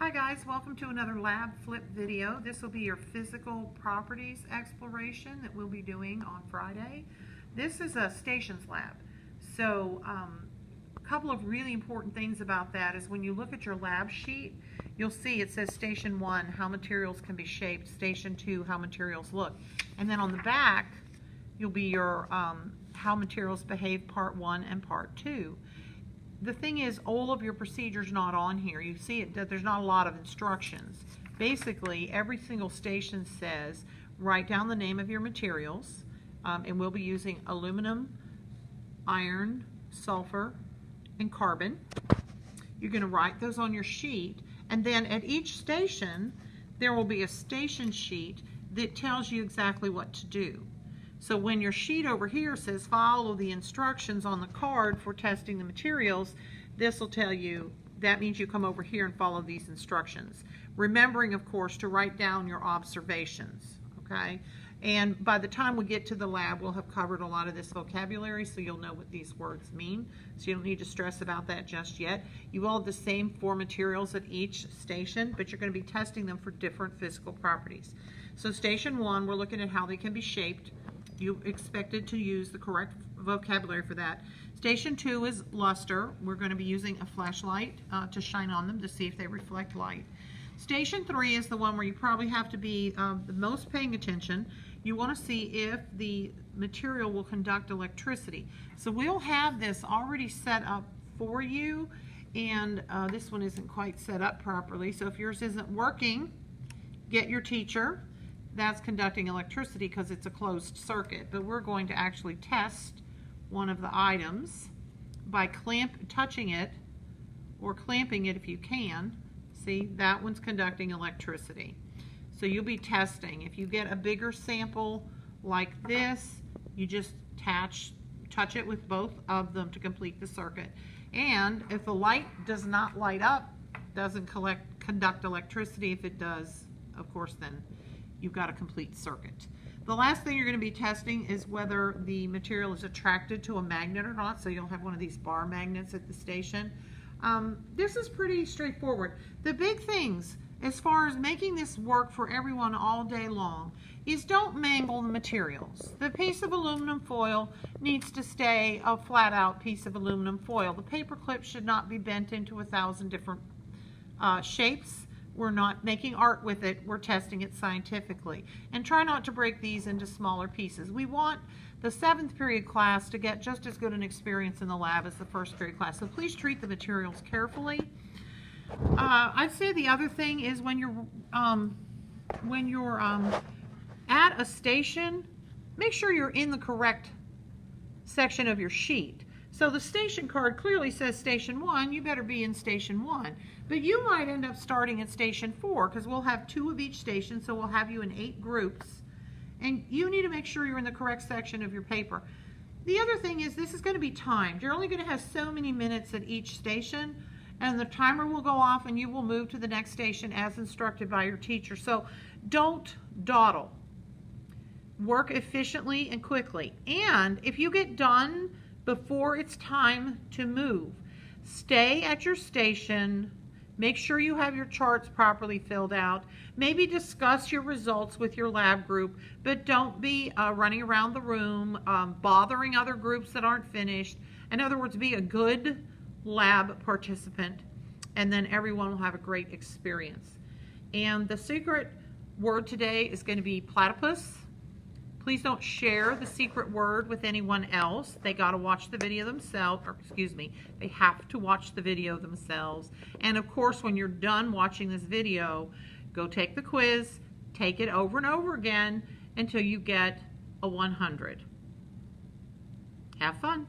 Hi guys, welcome to another lab flip video. This will be your physical properties exploration that we'll be doing on Friday. This is a stations lab. So a couple of really important things about that is when you look at your lab sheet, you'll see it says Station 1, how materials can be shaped, Station 2, how materials look. And then on the back, you'll be your how materials behave Part 1 and Part 2. The thing is, all of your procedures not on here. You see it that there's not a lot of instructions. Basically, every single station says write down the name of your materials, and we'll be using aluminum, iron, sulfur, and carbon. You're going to write those on your sheet, and then at each station there will be a station sheet that tells you exactly what to do. So when your sheet over here says follow the instructions on the card for testing the materials, this will tell you that means you come over here and follow these instructions. Remembering, of course, to write down your observations, okay? And by the time we get to the lab, we'll have covered a lot of this vocabulary, so you'll know what these words mean. So you don't need to stress about that just yet. You will have the same 4 materials at each station, but you're going to be testing them for different physical properties. So Station 1, we're looking at how they can be shaped. You expected to use the correct vocabulary for that. Station 2 is luster. We're going to be using a flashlight to shine on them to see if they reflect light. Station 3 is the one where you probably have to be the most paying attention. You want to see if the material will conduct electricity. So we'll have this already set up for you, and this one isn't quite set up properly. So if yours isn't working, get your teacher. That's conducting electricity because it's a closed circuit, but we're going to actually test one of the items by touching it or clamping it if you can. See, that one's conducting electricity. So you'll be testing. If you get a bigger sample like this, you just touch it with both of them to complete the circuit. And if the light does not light up, doesn't conduct electricity. If it does, of course, then you've got a complete circuit. The last thing you're going to be testing is whether the material is attracted to a magnet or not. So you'll have one of these bar magnets at the station. This is pretty straightforward. The big things as far as making this work for everyone all day long is don't mangle the materials. The piece of aluminum foil needs to stay a flat out piece of aluminum foil. The paper clip should not be bent into 1,000 different shapes. We're not making art with it, we're testing it scientifically. And try not to break these into smaller pieces. We want the 7th period class to get just as good an experience in the lab as the 1st period class. So please treat the materials carefully. I'd say the other thing is when you're at a station, make sure you're in the correct section of your sheet. So the station card clearly says Station 1, you better be in Station 1. But you might end up starting at Station 4 because we'll have 2 of each station, so we'll have you in 8 groups. And you need to make sure you're in the correct section of your paper. The other thing is this is going to be timed. You're only going to have so many minutes at each station, and the timer will go off and you will move to the next station as instructed by your teacher. So don't dawdle. Work efficiently and quickly. And if you get done before it's time to move, stay at your station. Make sure you have your charts properly filled out. Maybe discuss your results with your lab group, but don't be running around the room, bothering other groups that aren't finished. In other words, be a good lab participant, and then everyone will have a great experience. And the secret word today is going to be platypus. Please don't share the secret word with anyone else. They got to watch the video themselves, or excuse me, they have to watch the video themselves. And of course, when you're done watching this video, go take the quiz, take it over and over again until you get a 100. Have fun.